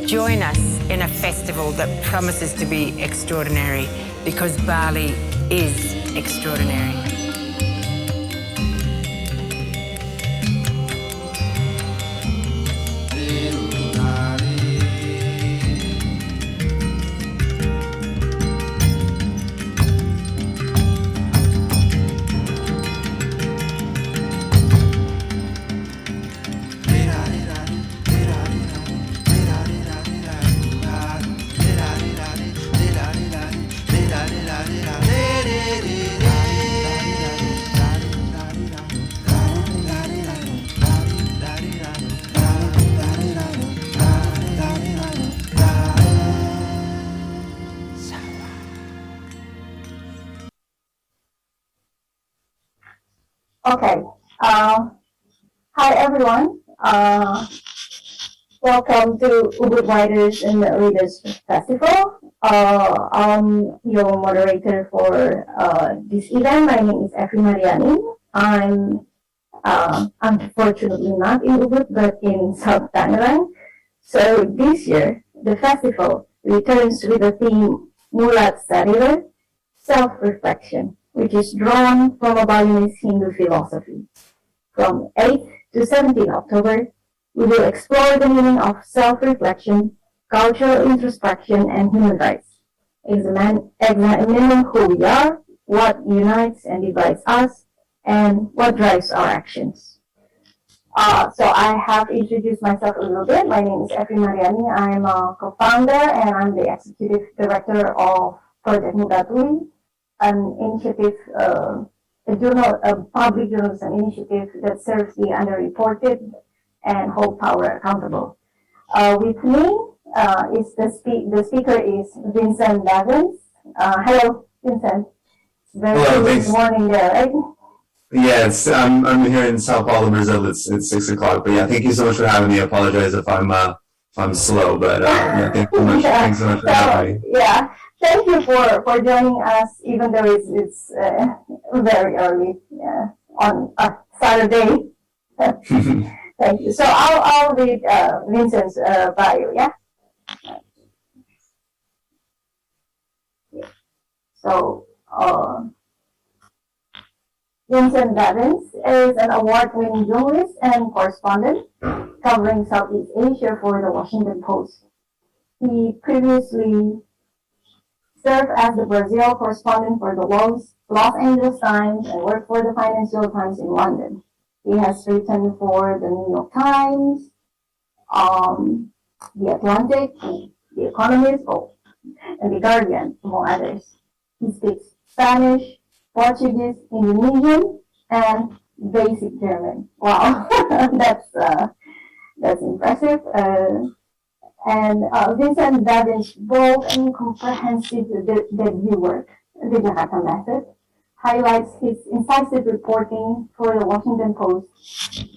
Join us in a festival that promises to be extraordinary, because Bali is extraordinary. Okay. Hi, everyone. Welcome to Ubud Writers and Readers Festival. I'm your moderator for this event. My name is Evi Mariani. I'm unfortunately not in Ubud, but in South Tangerang. So this year, the festival returns with the theme Mulat Sarira, self-reflection, which is drawn from a Balinese Hindu philosophy. From 8th to 17th October, we will explore the meaning of self-reflection, cultural introspection, and human rights, examining who we are, what unites and divides us, and what drives our actions. So I have introduced myself a little bit. My name is Evi Mariani. I'm a co-founder and I'm the executive director of Project Mudatui, an initiative, a public journalism initiative that serves the underreported and hold power accountable. With me is the speaker is Vincent Bevins. Hello, Vincent. It's very good morning there, right? Yes, I'm here in Sao Paulo, Brazil. It's 6 o'clock. But yeah, thank you so much for having me. I apologize if I'm slow, but yeah, thanks so much. Thanks so much for having me. Yeah. Thank you for joining us, even though it's very early on a Saturday. Thank you. So I'll read Vincent's bio. Yeah. So Vincent Bevins is an award-winning journalist and correspondent covering Southeast Asia for the Washington Post. He previously served as the Brazil correspondent for the Los Angeles Times and worked for the Financial Times in London. He has written for the New York Times, The Atlantic, The Economist, and The Guardian, among others. He speaks Spanish, Portuguese, Indonesian, and basic German. Wow, that's impressive. And Vincent Bevins' bold and comprehensive debut work, The Jakarta Method, highlights his incisive reporting for the Washington Post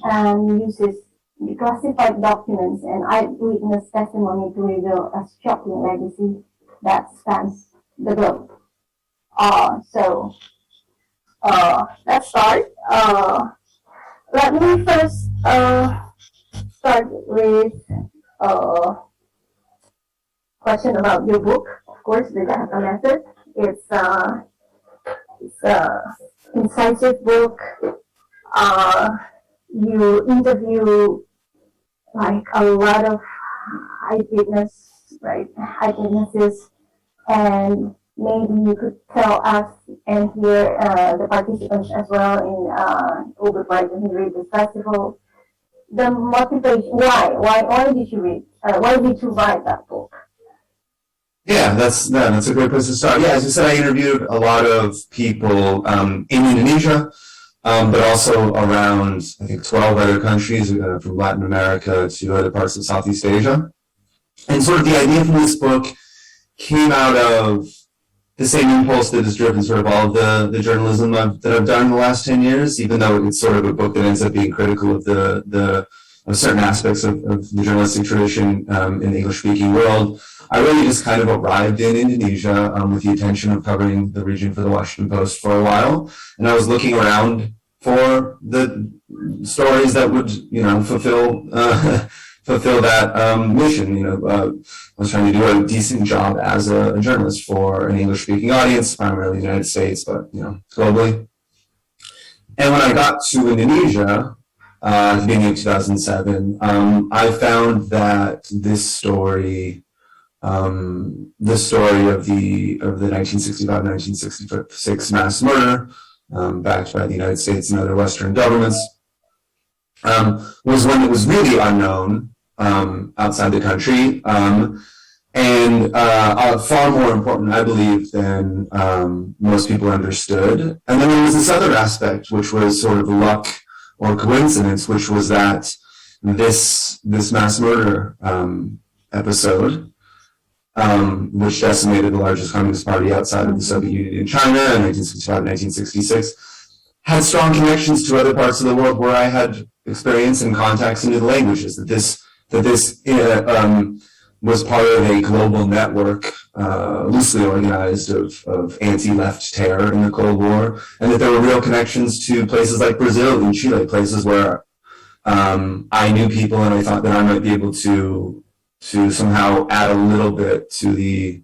and uses declassified documents and eyewitness testimony to reveal a shocking legacy that spans the globe. So let's start. Let me first start with question about your book. Of course, The Jakarta Method. It's a incisive book. You interview like a lot of eyewitnesses, and maybe you could tell us and hear the participants as well in Ubud Writers and Readers Festival the motivation. Why did you read? Why did you write that book? Yeah, that's a great place to start. Yeah, as you said, I interviewed a lot of people in Indonesia, but also around, I think, 12 other countries, from Latin America to other parts of Southeast Asia. And sort of the idea from this book came out of the same impulse that has driven sort of all of the journalism that I've done in the last 10 years, even though it's sort of a book that ends up being critical of of certain aspects of the journalistic tradition in the English-speaking world. I really just kind of arrived in Indonesia with the intention of covering the region for the Washington Post for a while, and I was looking around for the stories that would, fulfill fulfill that mission. I was trying to do a decent job as a journalist for an English-speaking audience, primarily the United States, but globally. And when I got to Indonesia, at the beginning of 2007, I found that this story of the 1965-1966 mass murder, backed by the United States and other Western governments, was one that was really unknown outside the country, and far more important, I believe, than most people understood. And then there was this other aspect, which was sort of luck or coincidence, which was that this mass murder episode, which decimated the largest communist party outside of the Soviet Union in China in 1965-1966, had strong connections to other parts of the world where I had experience and contacts into the languages. That this was part of a global network, loosely organized, of anti-left terror in the Cold War, and that there were real connections to places like Brazil and Chile, places where I knew people, and I thought that I might be able to somehow add a little bit to the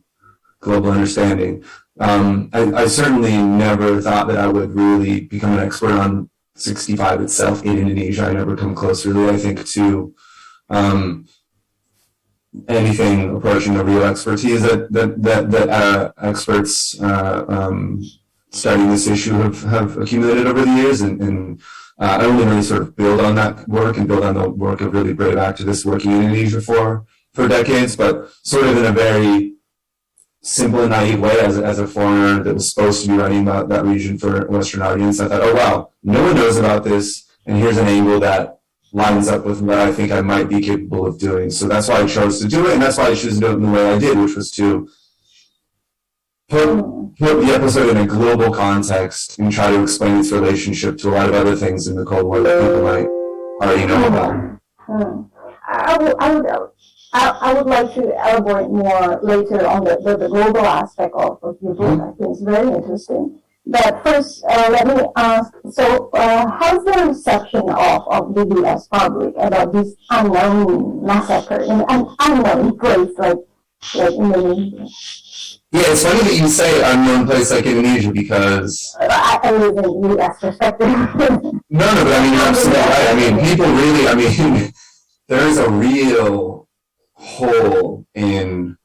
global understanding. I certainly never thought that I would really become an expert on 65 itself in Indonesia. I never come close, really, I think, to anything approaching the real expertise that experts studying this issue have accumulated over the years, and I only really sort of build on that work and build on the work of really brave activists working in Indonesia for decades, but sort of in a very simple and naive way, as a foreigner that was supposed to be writing about that region for a Western audience. I thought, oh wow, no one knows about this, and here's an angle that lines up with what I think I might be capable of doing. So that's why I chose to do it, and that's why I chose to do it in the way I did, which was to put the episode in a global context and try to explain its relationship to a lot of other things in the Cold War that people might already know about. I would like to elaborate more later on the global aspect of your book. I think it's very interesting. But first, let me ask, so how's the reception of the U.S. public about this unknown massacre in an unknown place like Indonesia? Yeah, it's funny that you say unknown place like Indonesia, because I live in the U.S. perspective. No, but I mean, you're absolutely right. I mean, people really, there is a real hole in,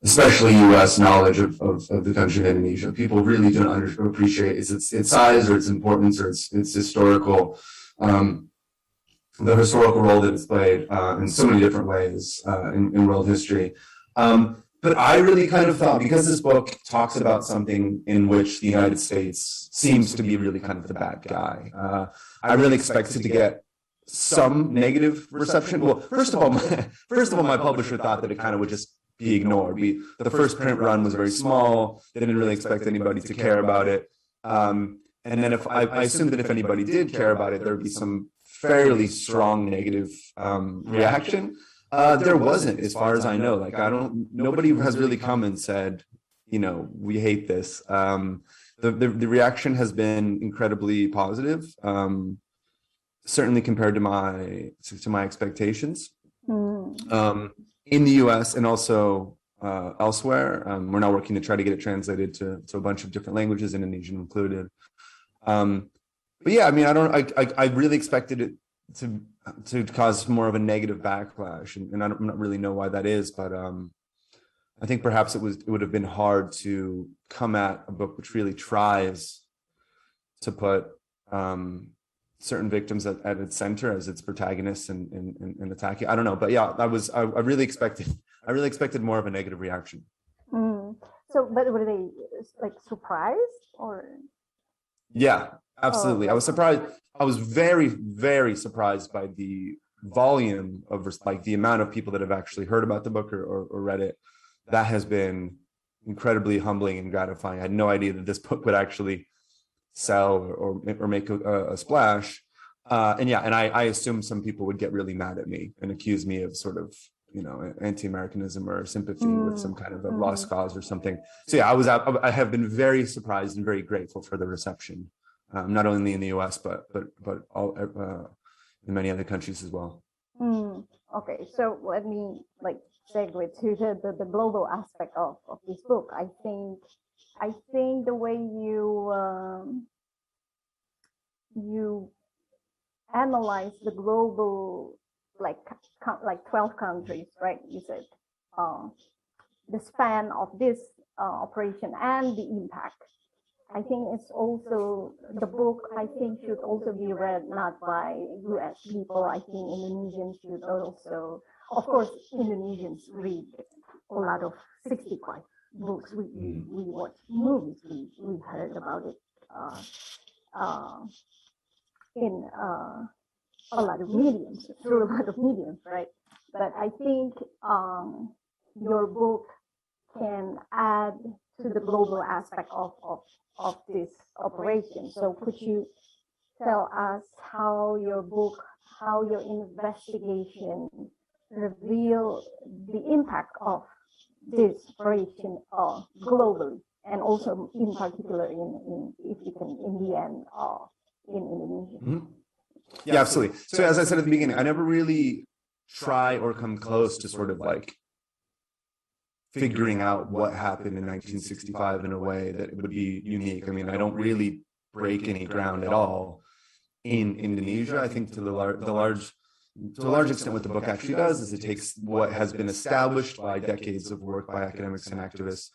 especially U.S. knowledge of the country of Indonesia. People really don't appreciate its size or its importance or its historical, the historical role that it's played in so many different ways in world history. But I really kind of thought, because this book talks about something in which the United States seems to be really kind of the bad guy, I really expected to get some negative reception. Well, first of all, my publisher thought that it kind of would just be ignored. The first print run was very small. They didn't really expect anybody to care about it. And then I assumed that if anybody did care about it, there would be some fairly strong negative reaction. There wasn't, as far as I know. Nobody has really come and said, we hate this. The reaction has been incredibly positive, certainly compared to my expectations. In the U.S. and also elsewhere. We're now working to try to get it translated to a bunch of different languages, Indonesian included. But yeah, I really expected it to cause more of a negative backlash, and I don't really know why that is, but I think perhaps it would have been hard to come at a book which really tries to put certain victims at its center as its protagonists and attacking. I don't know, but yeah, I really expected more of a negative reaction. So, but were they surprised or? Yeah, absolutely. I was surprised. I was very, very surprised by the volume of the amount of people that have actually heard about the book or read it. That has been incredibly humbling and gratifying. I had no idea that this book would actually sell or make a splash. And I assumed some people would get really mad at me and accuse me of sort of, anti-Americanism or sympathy with some kind of a lost cause or something. So yeah, I have been very surprised and very grateful for the reception. Not only in the U.S. but all in many other countries as well. Okay, so let me like segue to the global aspect of this book. I think the way you analyze the global, like 12 countries, right? You said the span of this operation and the impact. I think it's also the book. I think should also be read not by U.S. people. I think Indonesians should also, of course, Indonesians read a lot of 65 books. We watch movies. We heard about it in a lot of mediums, through a lot of mediums, right? But I think your book can add to the global aspect of this operation. So could you tell us how your book, how your investigation reveal the impact of this operation globally, and also in particular in if you can, in the end, in Indonesia? Mm-hmm. Yeah, absolutely. So as I said at the beginning, I never really try or come close to sort of like figuring out what happened in 1965 in a way that would be unique. I mean, I don't really break any ground at all in Indonesia. I think to a large extent, what the book actually does is it takes what has been established by decades of work by academics and activists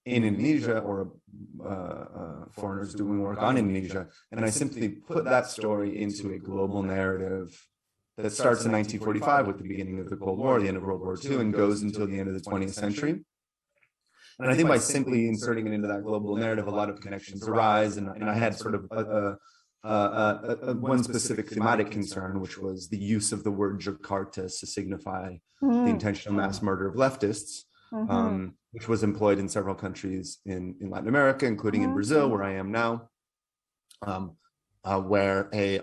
in Indonesia, or foreigners doing work on Indonesia, and I simply put that story into a global narrative that starts in 1945 with the beginning of the Cold War, the end of World War II, and goes until the end of the 20th century. And I think by simply inserting it into that global narrative, a lot of connections arise. And I had sort of one specific thematic concern, which was the use of the word Jakarta to signify the intentional mass murder of leftists, which was employed in several countries in Latin America, including in Brazil, where I am now, where a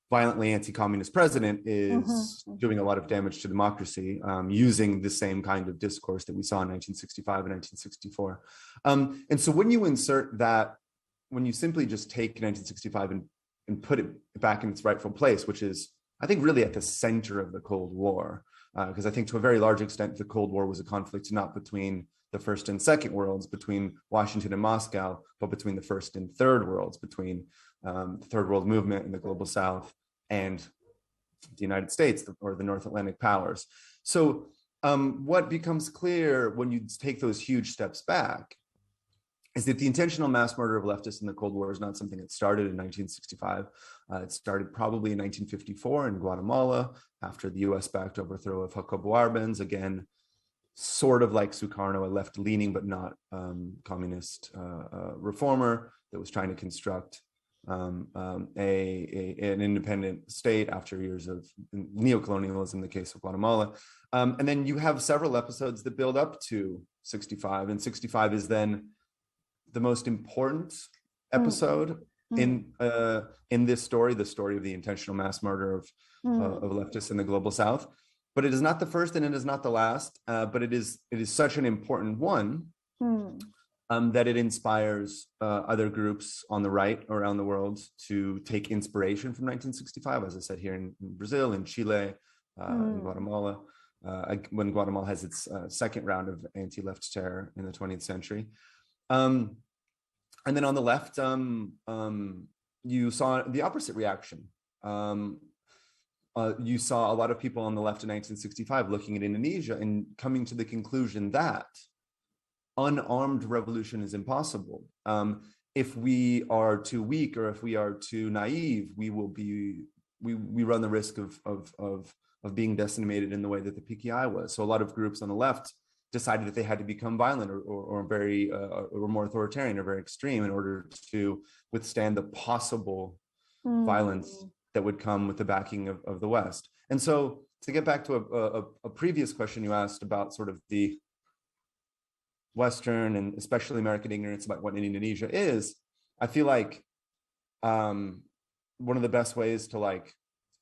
violently anti-communist president is doing a lot of damage to democracy, using the same kind of discourse that we saw in 1965 and 1964. And so when you insert that, when you simply just take 1965 and put it back in its rightful place, which is, I think, really at the center of the Cold War, because I think to a very large extent, the Cold War was a conflict not between the first and second worlds, between Washington and Moscow, but between the first and third worlds, between the Third World Movement in the Global South and the United States, or the North Atlantic powers. So what becomes clear when you take those huge steps back is that the intentional mass murder of leftists in the Cold War is not something that started in 1965. It started probably in 1954 in Guatemala, after the US-backed overthrow of Jacobo Arbenz, again, sort of like Sukarno, a left-leaning but not communist reformer that was trying to construct an independent state after years of neocolonialism in the case of Guatemala. And then you have several episodes that build up to 65, and 65 is then the most important episode in this story, the story of the intentional mass murder of leftists in the Global South. But it is not the first and it is not the last, but it is such an important one that it inspires other groups on the right around the world to take inspiration from 1965, as I said, here in Brazil, in Chile, in Guatemala, when Guatemala has its second round of anti-left terror in the 20th century. And then on the left, you saw the opposite reaction. You saw a lot of people on the left in 1965 looking at Indonesia and coming to the conclusion that unarmed revolution is impossible. If we are too weak or if we are too naive, we run the risk of being decimated in the way that the PKI was. So a lot of groups on the left decided that they had to become violent or very or more authoritarian or very extreme in order to withstand the possible violence that would come with the backing of the West. And so to get back to a previous question you asked about sort of the Western and especially American ignorance about what Indonesia is, I feel like one of the best ways to like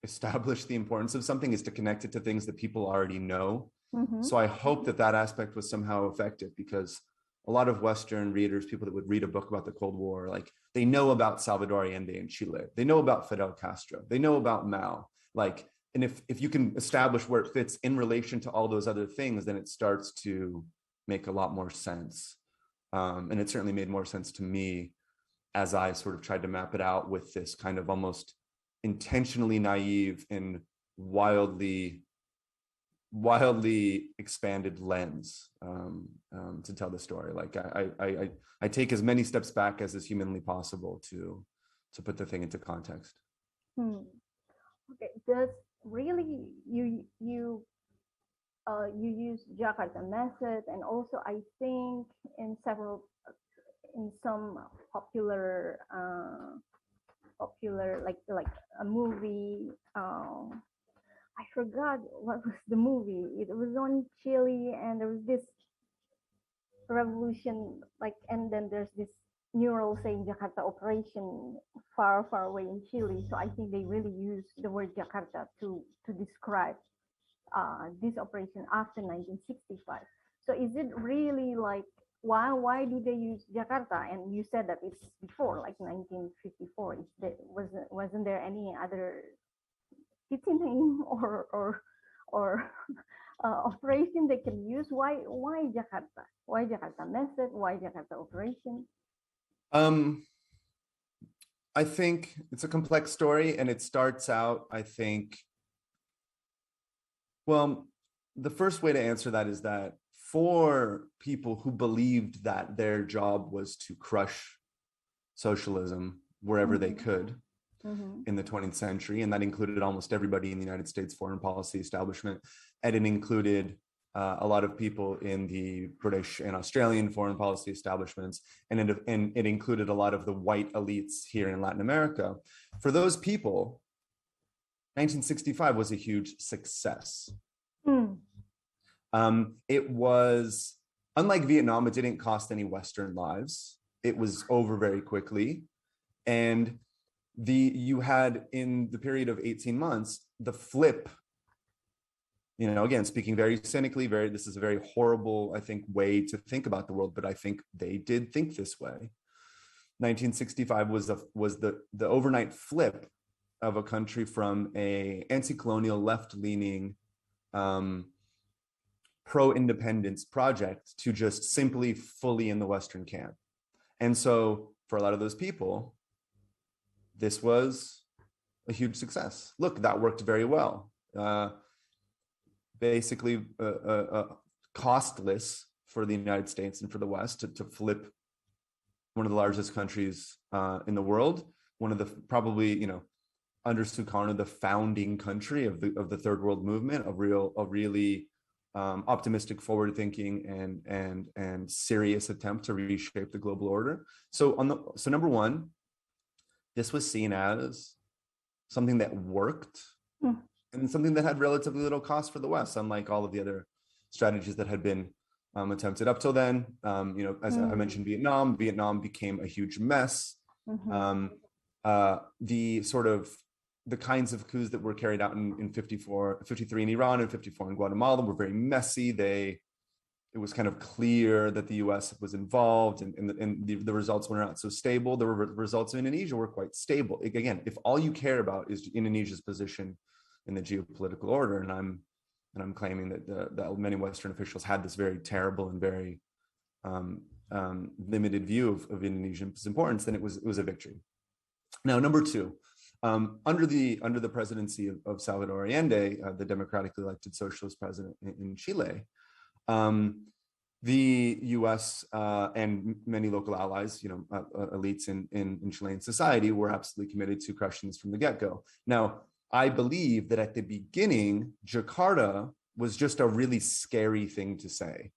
establish the importance of something is to connect it to things that people already know. So I hope that aspect was somehow effective, because a lot of Western readers, people that would read a book about the Cold War, like they know about Salvador Allende in Chile, they know about Fidel Castro, they know about Mao, like if you can establish where it fits in relation to all those other things, then it starts to make a lot more sense. And it certainly made more sense to me as I sort of tried to map it out with this kind of almost intentionally naive and wildly expanded lens to tell the story. Like I take as many steps back as is humanly possible to put the thing into context. Okay, does really you use Jakarta Method, and also I think in some popular like a movie. I forgot what was the movie. It was on Chile, and there was this revolution, like, and then there's this mural saying Jakarta operation far, far away in Chile. So I think they really used the word Jakarta to describe this operation after 1965. So is it really like, why do they use Jakarta? And you said that it's before, like 1954. Wasn't there any other city name or operation they can use? Why Jakarta? Why Jakarta Method? Why Jakarta operation? I think it's a complex story, and it starts out, I think, well, the first way to answer that is that for people who believed that their job was to crush socialism wherever they could in the 20th century, and that included almost everybody in the United States foreign policy establishment, and it included a lot of people in the British and Australian foreign policy establishments, and it included a lot of the white elites here in Latin America. For those people, 1965 was a huge success. It was, unlike Vietnam, it didn't cost any Western lives. It was over very quickly. And you had, in the period of 18 months, the flip. You know, again, speaking very cynically, this is a very horrible, I think, way to think about the world, but I think they did think this way. 1965 was the overnight flip of a country from a anti-colonial, left-leaning, pro-independence project to just simply fully in the Western camp. And so for a lot of those people, this was a huge success. Look, that worked very well. Basically costless for the United States and for the West to flip one of the largest countries in the world, one of the probably, you know, under Sukarno, the founding country of the third world movement, a really optimistic, forward-thinking and serious attempt to reshape the global order. So number one, this was seen as something that worked. And something that had relatively little cost for the West, unlike all of the other strategies that had been attempted up till then. You know, as I mentioned, Vietnam became a huge mess. The kinds of coups that were carried out in 53 in Iran and 54 in Guatemala were very messy. It was kind of clear that the US was involved, and the results were not so stable. The results in Indonesia were quite stable. Again, if all you care about is Indonesia's position in the geopolitical order, and I'm claiming that many Western officials had this very terrible and very limited view of Indonesia's importance, then it was a victory. Now, number two, under the presidency of Salvador Allende, the democratically elected socialist president in Chile, the U.S. And many local allies, you know, elites in Chilean society, were absolutely committed to crushing this from the get-go. Now, I believe that at the beginning, Jakarta was just a really scary thing to say,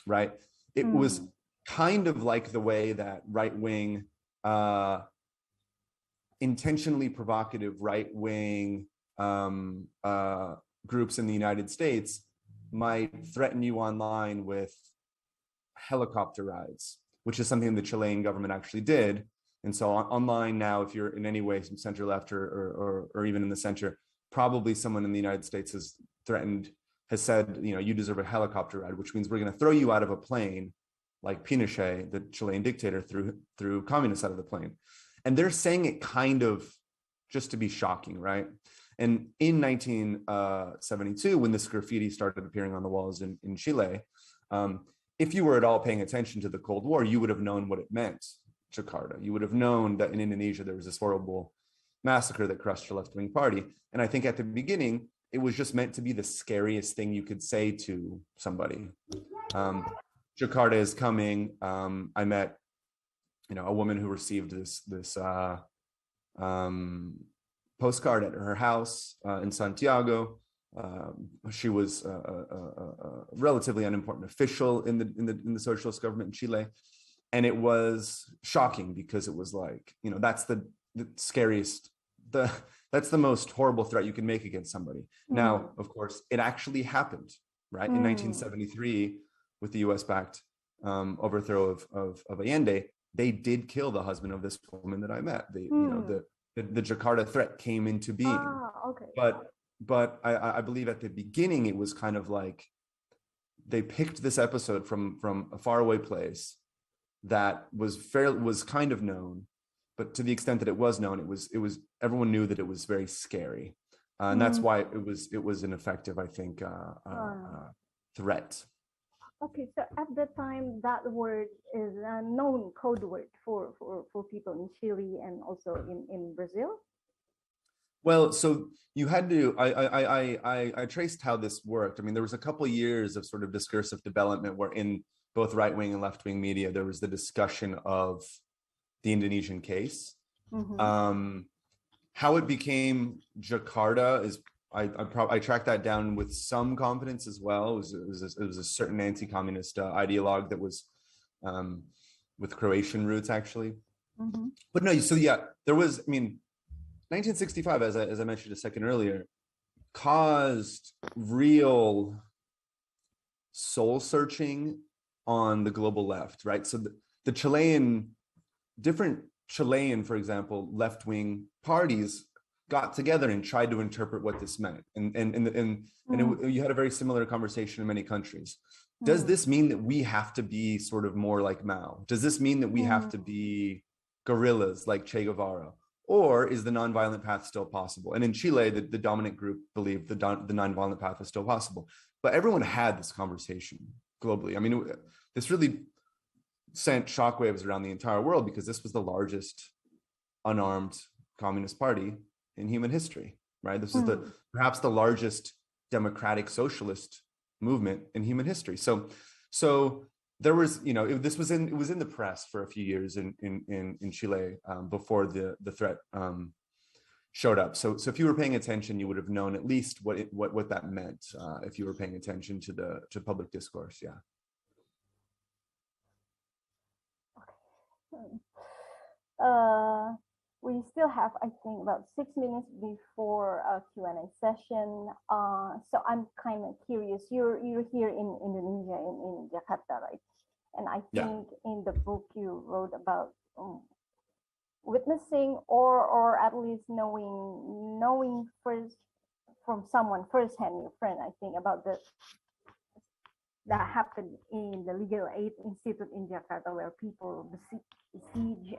right? It was kind of like the way that right-wing, intentionally provocative right-wing groups in the United States might threaten you online with helicopter rides, which is something the Chilean government actually did. And so online now, if you're in any way center left or even in the center, probably someone in the United States has said, you know, you deserve a helicopter ride, which means we're going to throw you out of a plane like Pinochet, the Chilean dictator, threw communists out of the plane. And they're saying it kind of just to be shocking, right? And in 1972, when this graffiti started appearing on the walls in Chile, if you were at all paying attention to the Cold War, you would have known what it meant, Jakarta. You would have known that in Indonesia, there was this horrible massacre that crushed the left-wing party. And I think at the beginning, it was just meant to be the scariest thing you could say to somebody. Jakarta is coming. I met, a woman who received this postcard at her house in Santiago. She was a relatively unimportant official in the socialist government in Chile, and it was shocking because it was like, that's the scariest, that's the most horrible threat you can make against somebody. Now, of course, it actually happened, right? In 1973, with the U.S.-backed overthrow of Allende, they did kill the husband of this woman that I met. The Jakarta threat came into being. Okay. But I believe at the beginning it was kind of like they picked this episode from a faraway place that was kind of known, but to the extent that it was known, it was everyone knew that it was very scary, and that's why it was an effective, I think, threat. Okay, so at that time, that word is a known code word for people in Chile and also in Brazil. Well, so you had to. I traced how this worked. I mean, there was a couple of years of sort of discursive development where in both right-wing and left-wing media, there was the discussion of the Indonesian case. How it became Jakarta is. I tracked that down with some confidence as well. It was a certain anti-communist ideologue that was with Croatian roots, actually. But no, so yeah, there was. I mean, 1965, as I mentioned a second earlier, caused real soul searching on the global left, right? So the different Chilean, for example, left-wing parties got together and tried to interpret what this meant. You had a very similar conversation in many countries. Does this mean that we have to be sort of more like Mao? Does this mean that we have to be guerrillas like Che Guevara? Or is the nonviolent path still possible? And in Chile, the dominant group believed the nonviolent path is still possible. But everyone had this conversation globally. I mean, this really sent shockwaves around the entire world because this was the largest unarmed communist party in human history, right? This is perhaps the largest democratic socialist movement in human history. So there was, it was in the press for a few years in Chile before the threat showed up. So if you were paying attention, you would have known at least what that meant if you were paying attention to public discourse. Yeah. We still have, I think, about 6 minutes before a Q&A session. So I'm kind of curious. You're here in Indonesia, in Jakarta, right? And I think in the book you wrote about witnessing or at least knowing first from someone firsthand, your friend, I think, about that happened in the Legal Aid Institute in Jakarta, where people besiege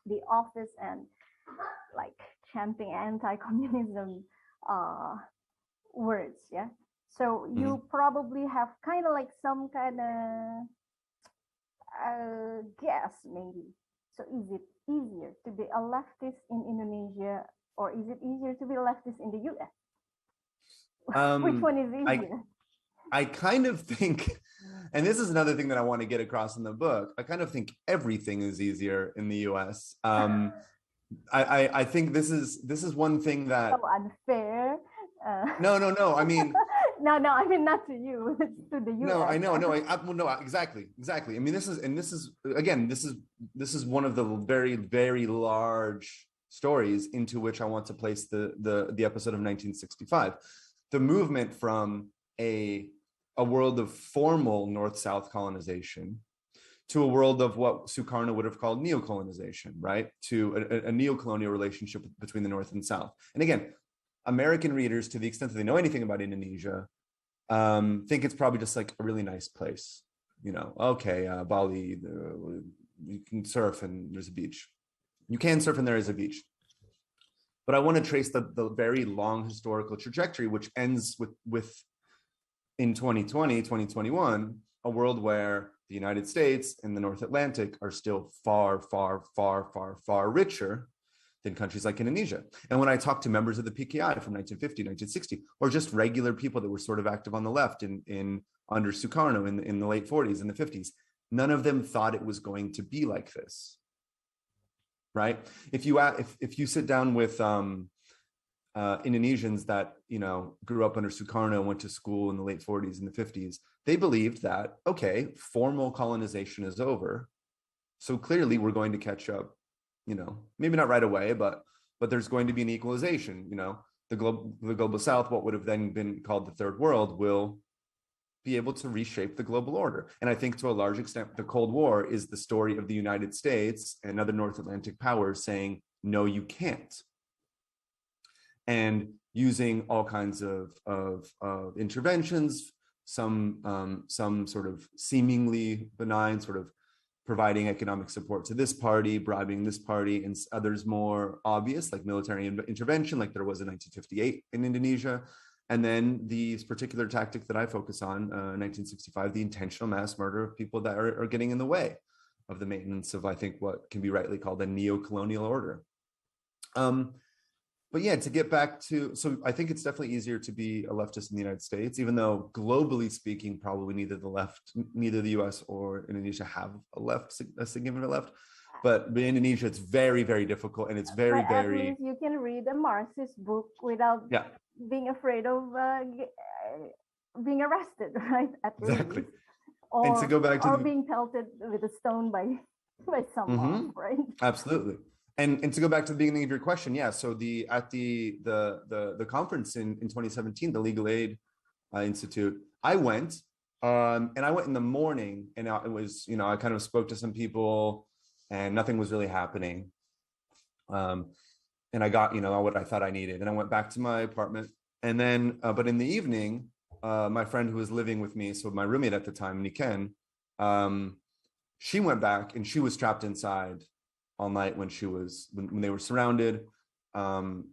the office and like chanting anti-communism words. Yeah. So you probably have kind of like some kind of guess maybe. So is it easier to be a leftist in Indonesia or is it easier to be a leftist in the US? Which one is easier? I kind of think, and this is another thing that I want to get across in the book, I kind of think everything is easier in the US. I think this is one thing that... So unfair. No. I mean... No, I mean not to you, it's to the US. No, I know. No, exactly. I mean, this is one of the very, very large stories into which I want to place the episode of 1965. The movement from a world of formal North-South colonization to a world of what Sukarno would have called neocolonization, right? To a neocolonial relationship between the North and South. And again, American readers, to the extent that they know anything about Indonesia, think it's probably just like a really nice place. Okay, Bali, you can surf and there's a beach. You can surf and there is a beach. But I want to trace the very long historical trajectory, which ends with in 2020, 2021, a world where the United States and the North Atlantic are still far, far, far, far, far richer than countries like Indonesia. And when I talk to members of the PKI from 1950, 1960, or just regular people that were sort of active on the left in under Sukarno in the late 40s and the 50s, none of them thought it was going to be like this, right? If you sit down with Indonesians that grew up under Sukarno, went to school in the late 40s and the 50s, they believed that, okay, formal colonization is over, so clearly we're going to catch up, maybe not right away, but there's going to be an equalization. The global South, what would have then been called the Third World, will be able to reshape the global order. And I think to a large extent, the Cold War is the story of the United States and other North Atlantic powers saying, no, you can't. And using all kinds of interventions, some sort of seemingly benign, sort of providing economic support to this party, bribing this party, and others more obvious, like military intervention, like there was in 1958 in Indonesia. And then the particular tactic that I focus on, 1965, the intentional mass murder of people that are getting in the way of the maintenance of, I think, what can be rightly called a neo-colonial order. But yeah, to get back to, so I think it's definitely easier to be a leftist in the United States, even though globally speaking, probably neither the US or Indonesia have a significant left. But in Indonesia, it's very, very difficult, and it's very, but very. At least you can read a Marxist book without being afraid of being arrested, right? At Exactly. least. Or, and to go back to being pelted with a stone by someone, right? Absolutely. And to go back to the beginning of your question, yeah. So at the conference in 2017, the Legal Aid Institute, I went, and I went in the morning, and it was, I kind of spoke to some people, and nothing was really happening. And I got, what I thought I needed, and I went back to my apartment, and then, but in the evening, my friend who was living with me, so my roommate at the time, Niken, she went back, and she was trapped inside all night when they were surrounded.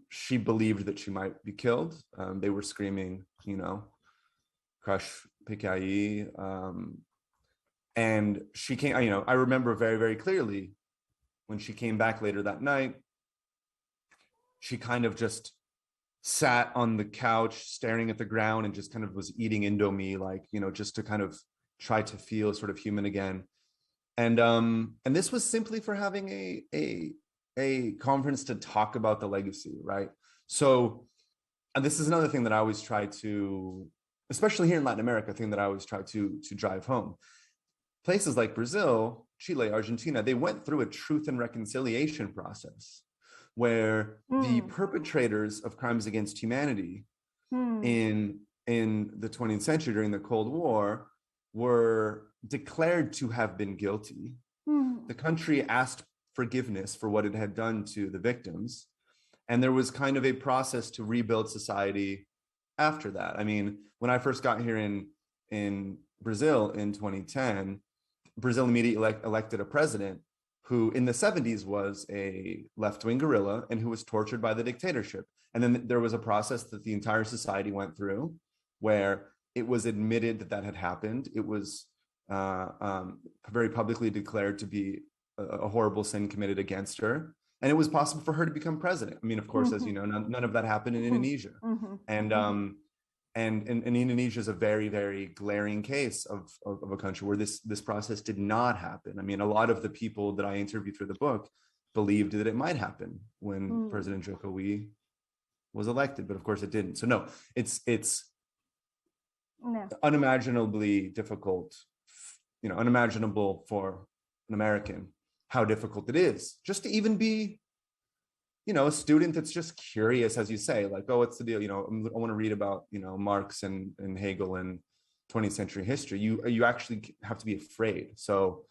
She believed that she might be killed. They were screaming, crush PKI. And she came, I remember very, very clearly when she came back later that night, she kind of just sat on the couch staring at the ground and just kind of was eating Indomie, like, just to kind of try to feel sort of human again. And this was simply for having a conference to talk about the legacy, right? So, and this is another thing that I always try to, especially here in Latin America, thing that I always try to drive home. Places like Brazil, Chile, Argentina, they went through a truth and reconciliation process where the perpetrators of crimes against humanity in the 20th century during the Cold War were declared to have been guilty. The country asked forgiveness for what it had done to the victims. And there was kind of a process to rebuild society after that. I mean, when I first got here in Brazil in 2010, Brazil immediately elected a president who in the 70s was a left-wing guerrilla and who was tortured by the dictatorship. And then there was a process that the entire society went through where it was admitted that had happened. It was very publicly declared to be a horrible sin committed against her. And it was possible for her to become president. I mean, of course, as you know, none of that happened in Indonesia. And Indonesia is a very, very glaring case of a country where this process did not happen. I mean, a lot of the people that I interviewed for the book believed that it might happen when President Jokowi was elected, but of course it didn't. So no, it's unimaginably difficult, unimaginable for an American how difficult it is just to even be, a student that's just curious, as you say, like, oh, what's the deal? I want to read about, Marx and Hegel and 20th century history. You actually have to be afraid. So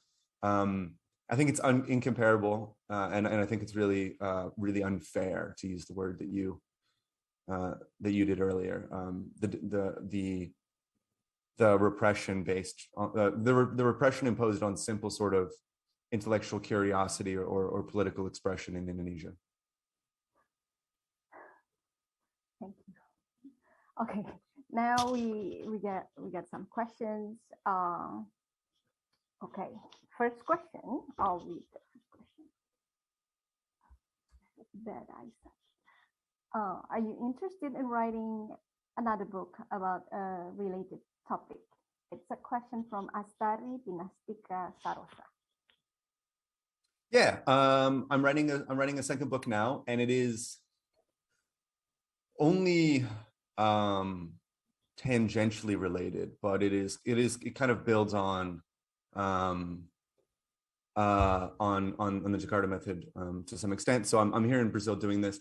I think it's incomparable. And I think it's really, really unfair, to use the word that you did earlier. The repression based on the repression imposed on simple sort of intellectual curiosity or political expression in Indonesia. Okay, now we got some questions. Okay, first question. I'll read the first question. That I said. Are you interested in writing another book about a related topic? It's a question from Astari Dinastika Sarosa. Yeah, I'm writing a second book now, and it is only tangentially related, but it kind of builds on the Jakarta Method to some extent. So I'm here in Brazil doing this.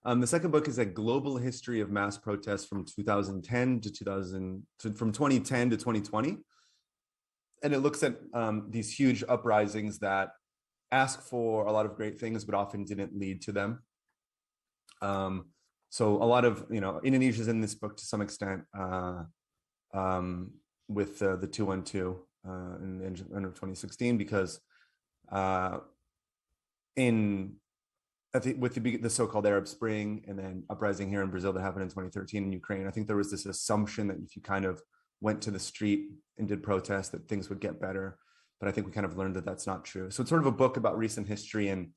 The second book is a global history of mass protests from 2010 to from 2010 to 2020, and it looks at these huge uprisings that ask for a lot of great things, but often didn't lead to them. So a lot of, Indonesia's in this book to some extent with the 212 in the end of 2016, because with the so-called Arab Spring and then uprising here in Brazil that happened in 2013 in Ukraine, I think there was this assumption that if you kind of went to the street and did protests, that things would get better. But I think we kind of learned that that's not true. So it's sort of a book about recent history and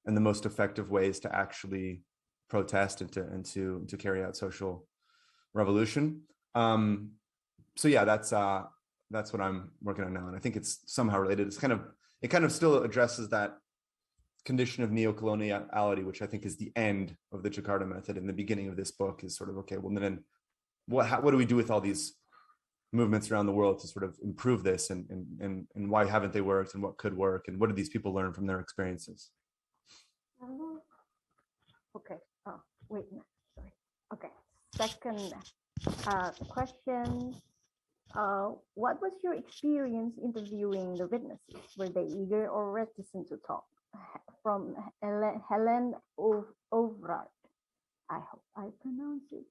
the most effective ways to actually protest and to carry out social revolution. So yeah, that's what I'm working on now, and I think it's somehow related. It kind of still addresses that condition of neocoloniality, which I think is the end of the Jakarta Method, and the beginning of this book is sort of, okay, well then what do we do with all these movements around the world to sort of improve this, and why haven't they worked, and what could work, and what did these people learn from their experiences? Okay. Oh, wait. No, sorry. Okay. Second question. What was your experience interviewing the witnesses? Were they eager or reticent to talk? From Helen Overard. I hope I pronounce it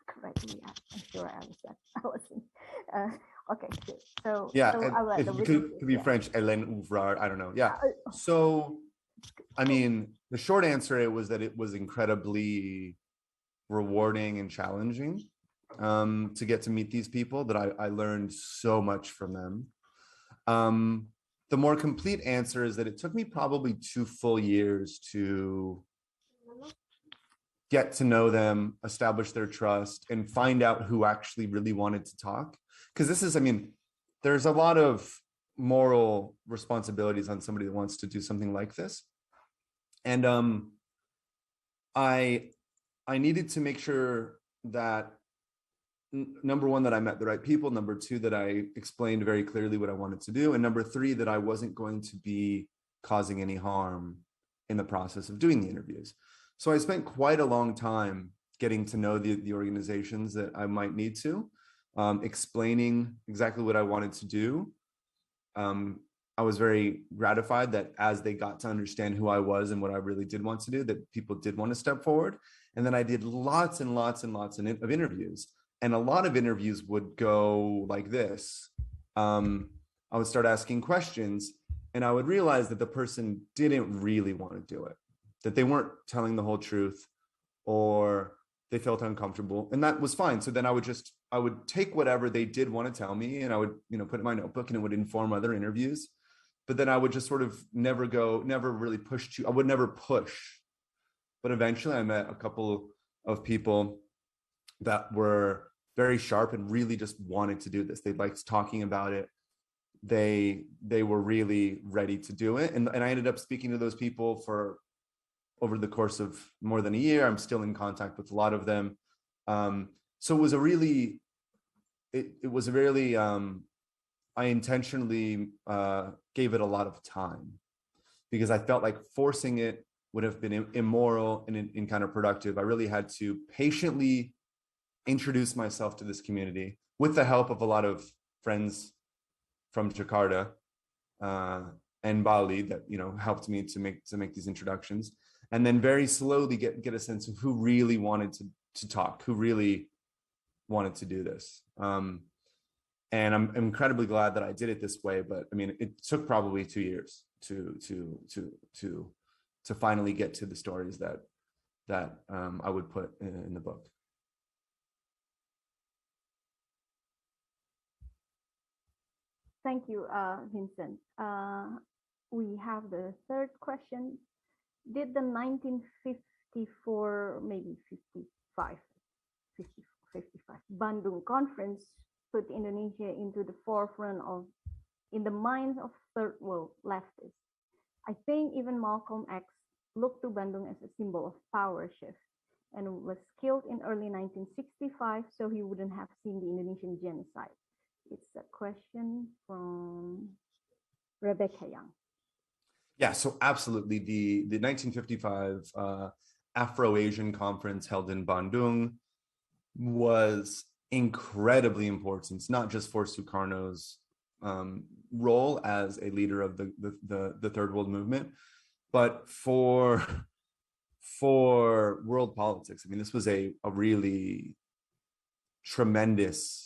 correctly. I'm sure I wasn't. Okay, good. So yeah, so it could be French. Helen Overard. I don't know. Yeah. So, I mean, the short answer was that it was incredibly rewarding and challenging to get to meet these people. That I learned so much from them. The more complete answer is that it took me probably 2 full years to get to know them, establish their trust, and find out who actually really wanted to talk. Because there's a lot of moral responsibilities on somebody that wants to do something like this. And I needed to make sure that, number one, that I met the right people. Number two, that I explained very clearly what I wanted to do. And number three, that I wasn't going to be causing any harm in the process of doing the interviews. So I spent quite a long time getting to know the organizations that I might need to, explaining exactly what I wanted to do. I was very gratified that as they got to understand who I was and what I really did want to do, that people did want to step forward. And then I did lots and lots and lots of interviews. And a lot of interviews would go like this. I would start asking questions, and I would realize that the person didn't really want to do it, that they weren't telling the whole truth, or they felt uncomfortable, and that was fine. So then I would take whatever they did want to tell me, and I would, put it in my notebook, and it would inform other interviews. But then I would just sort of never really push I would never push. But eventually I met a couple of people that were very sharp and really just wanted to do this. They liked talking about it. They were really ready to do it. And I ended up speaking to those people for over the course of more than a year. I'm still in contact with a lot of them. So it was a really, I intentionally gave it a lot of time, because I felt like forcing it would have been immoral and counterproductive. I really had to patiently introduce myself to this community with the help of a lot of friends from Jakarta and Bali that helped me to make these introductions, and then very slowly get a sense of who really wanted to talk, who really wanted to do this. And I'm incredibly glad that I did it this way. But it took probably 2 years to finally get to the stories that that I would put in the book. Thank you, Vincent. We have the third question. Did the 1954, maybe 55 Bandung Conference put Indonesia into the forefront in the minds of third world leftists? I think even Malcolm X looked to Bandung as a symbol of power shift and was killed in early 1965, so he wouldn't have seen the Indonesian genocide. It's a question from Rebecca Young. Yeah, so absolutely. The 1955 Afro-Asian conference held in Bandung was incredibly important, not just for Sukarno's role as a leader of the Third World Movement, but for world politics. I mean, this was a really tremendous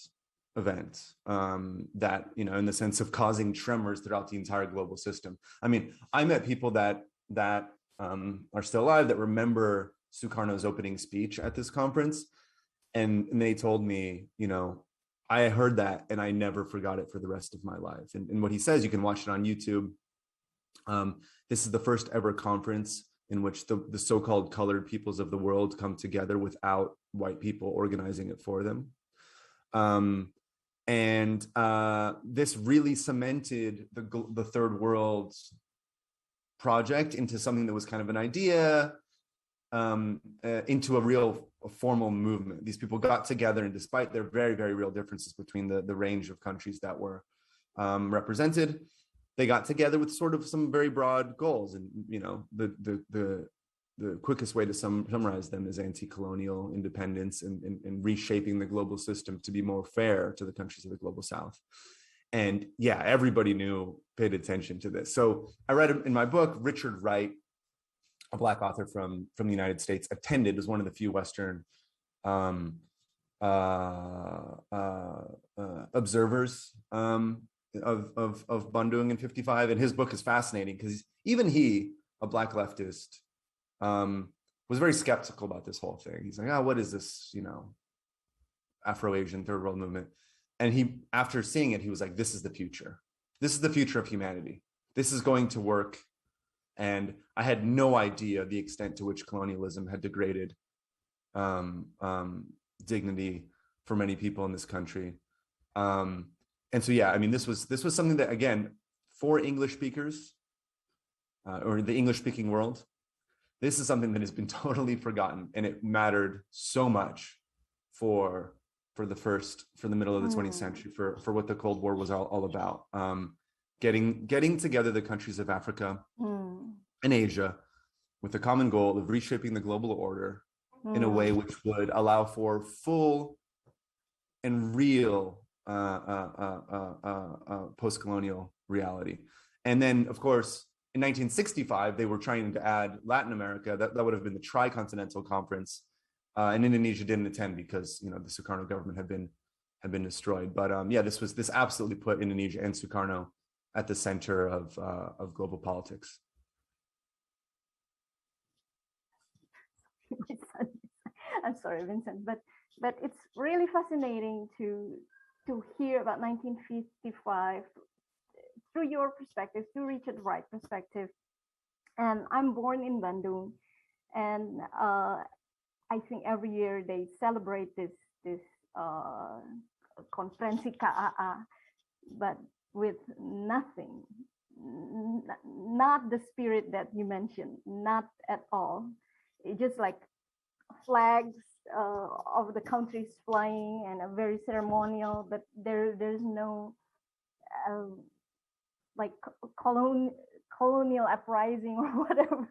event that, you know, in the sense of causing tremors throughout the entire global system. I mean, I met people that are still alive that remember Sukarno's opening speech at this conference, and they told me, you know, I heard that and I never forgot it for the rest of my life. And what he says, you can watch it on YouTube. This is the first ever conference in which the so-called colored peoples of the world come together without white people organizing it for them. This really cemented the Third World's project into something that was kind of an idea, into a formal movement. These people got together, and despite their very, very real differences between the range of countries that were represented, they got together with sort of some very broad goals. And, you know, the quickest way to summarize them is anti-colonial independence and reshaping the global system to be more fair to the countries of the global South. And yeah, everybody paid attention to this. So I read in my book, Richard Wright, a Black author from the United States, was one of the few Western observers of Bandung in 55. And his book is fascinating because even he, a Black leftist, was very skeptical about this whole thing. He's like, what is this, you know, Afro-Asian Third World movement? And he, after seeing it, he was like, this is the future. This is the future of humanity. This is going to work. And I had no idea the extent to which colonialism had degraded dignity for many people in this country. And so, yeah, I mean, this was something that, again, for English speakers or the English speaking world, this is something that has been totally forgotten, and it mattered so much for the middle of the 20th century, for what the Cold War was all about. Getting together the countries of Africa and Asia with the common goal of reshaping the global order in a way which would allow for full and real post-colonial reality. And then, of course, in 1965, they were trying to add Latin America. That would have been the Tricontinental Conference, and Indonesia didn't attend because, you know, the Sukarno government had been destroyed. But yeah, this absolutely put Indonesia and Sukarno at the center of global politics. I'm sorry, Vincent, but it's really fascinating to hear about 1955 through your perspective, through Richard Wright's perspective. And I'm born in Bandung, and I think every year they celebrate this konferensi KAA, but with nothing, not the spirit that you mentioned, not at all. It's just like flags of the countries flying and a very ceremonial, but there's no like colonial uprising or whatever,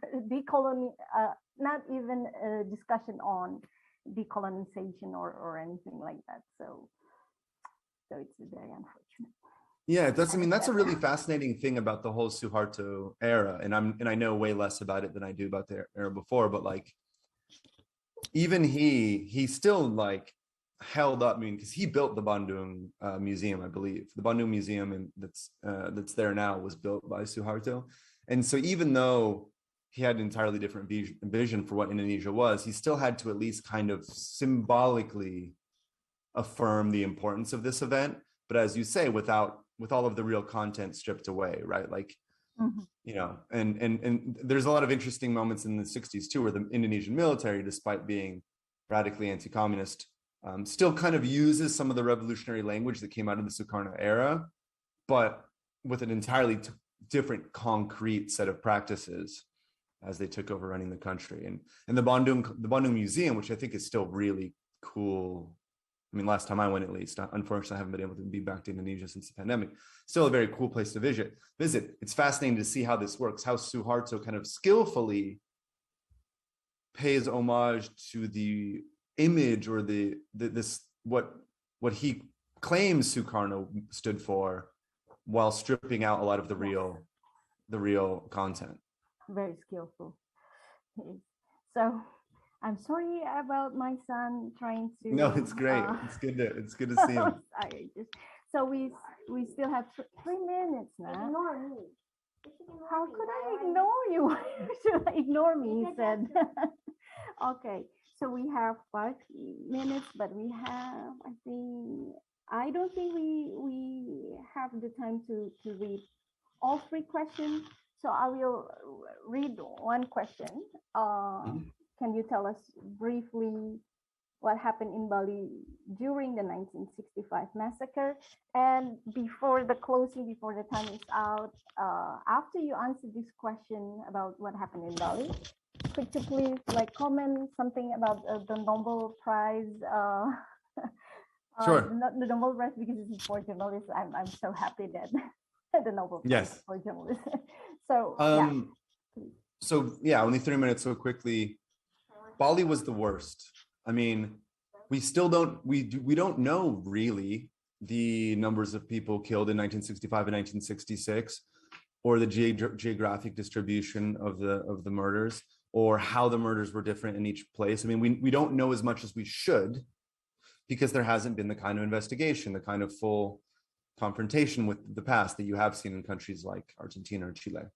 not even a discussion on decolonization or anything like that. So it's very unfortunate. Yeah, that's a really fascinating thing about the whole Suharto era, and I know way less about it than I do about the era before, but like even he still like held up. I mean, because he built the Bandung Museum, I believe. The Bandung Museum that's there now was built by Suharto, and so even though he had an entirely different vision for what Indonesia was, he still had to at least kind of symbolically affirm the importance of this event. But as you say, with all of the real content stripped away, right? Like, you know, and there's a lot of interesting moments in the 60s too, where the Indonesian military, despite being radically anti-communist, still kind of uses some of the revolutionary language that came out of the Sukarno era, but with an entirely different concrete set of practices as they took over running the country. And the Bandung Museum, which I think is still really cool. I mean, last time I went, at least, unfortunately, I haven't been able to be back to Indonesia since the pandemic. Still a very cool place to visit. It's fascinating to see how this works, how Suharto kind of skillfully pays homage to the image or what he claims Sukarno stood for, while stripping out a lot of the real content. Very skillful. So I'm sorry about my son trying to. No, it's great. It's good to see him. So we still have 3 minutes now. Ignore me. How could I ignore you? Should I ignore me? He said. Okay, so we have 5 minutes, but we have, I don't think we have the time to read all 3 questions. So I will read one question. Can you tell us briefly what happened in Bali during the 1965 massacre? And before the closing, before the time is out, after you answer this question about what happened in Bali, could you please comment something about the Nobel Prize? Sure. The Nobel Prize, because this is for journalists. I'm so happy that the Nobel Prize Yes. for journalists. So only 3 minutes. So quickly, Bali was the worst. I mean, we don't know really the numbers of people killed in 1965 and 1966, or the geographic distribution of the murders, or how the murders were different in each place. I mean, we don't know as much as we should, because there hasn't been the kind of investigation, the kind of full confrontation with the past that you have seen in countries like Argentina or Chile.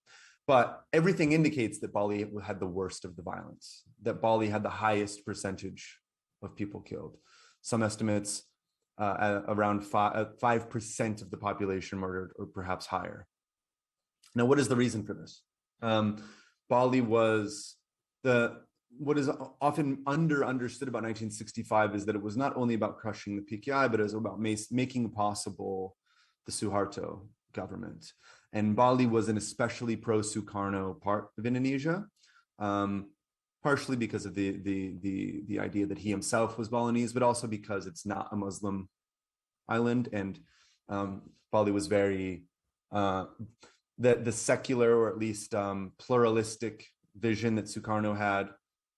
But everything indicates that Bali had the worst of the violence, that Bali had the highest percentage of people killed. Some estimates around 5% of the population murdered, or perhaps higher. Now, what is the reason for this? Bali was what is often understood about 1965 is that it was not only about crushing the PKI, but it was about making possible the Suharto government. And Bali was an especially pro-Sukarno part of Indonesia, partially because of the idea that he himself was Balinese, but also because it's not a Muslim island, and Bali was very the secular, or at least pluralistic vision that Sukarno had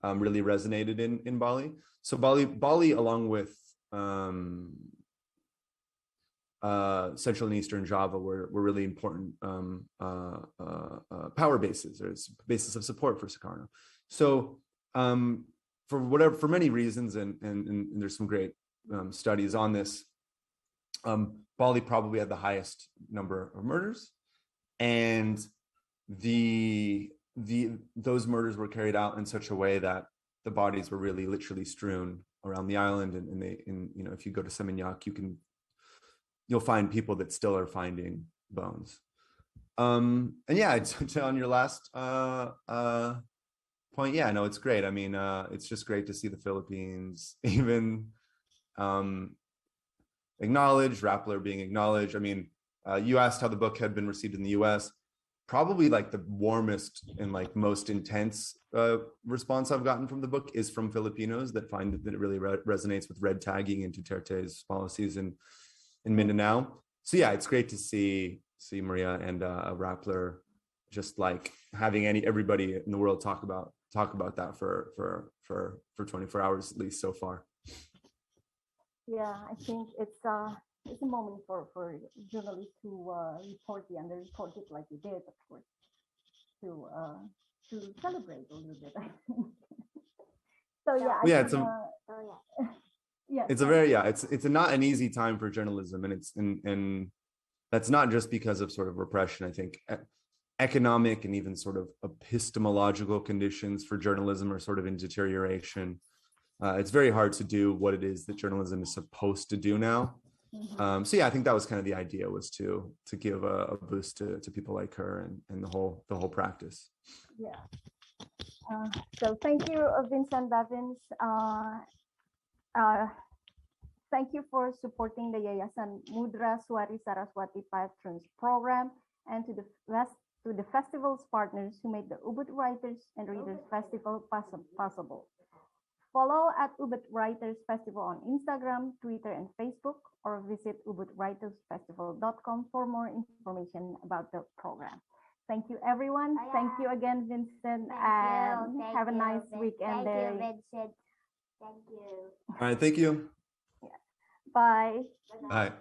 really resonated in Bali. So Bali, along with Central and Eastern Java, were really important power bases, or basis of support for Sukarno. So for many reasons, and there's some great studies on this, Bali probably had the highest number of murders, and those murders were carried out in such a way that the bodies were really literally strewn around the island, and if you go to Seminyak, you'll find people that still are finding bones. And yeah, on your last point, yeah, no, it's great. I mean, it's just great to see the Philippines even acknowledged, Rappler being acknowledged. I mean, you asked how the book had been received in the US. Probably the warmest and most intense response I've gotten from the book is from Filipinos that find that it really resonates with red tagging and Duterte's policies in Mindanao. So yeah, it's great to see Maria and Rappler just having everybody in the world talk about that for 24 hours at least so far. Yeah, I think it's a moment for journalists to report the underreported like you did, of course, to celebrate a little bit, I think. So yeah, it's not an easy time for journalism, and that's not just because of sort of repression. I think economic and even sort of epistemological conditions for journalism are sort of in deterioration. It's very hard to do what it is that journalism is supposed to do now. So yeah, I think that was kind of the idea, was to give a boost to people like her and the whole practice. Yeah. So thank you, Vincent Bevins. Thank you for supporting the Yayasan Mudra Swari Saraswati Patrons Program, and to the festival's partners who made the Ubud Writers and Readers Festival possible. Follow at Ubud Writers Festival on Instagram, Twitter, and Facebook, or visit ubudwritersfestival.com for more information about the program. Thank you, everyone. Thank you again, Vincent, and have a nice weekend. Thank you, Vincent. Thank you. All right, thank you. Bye. Bye.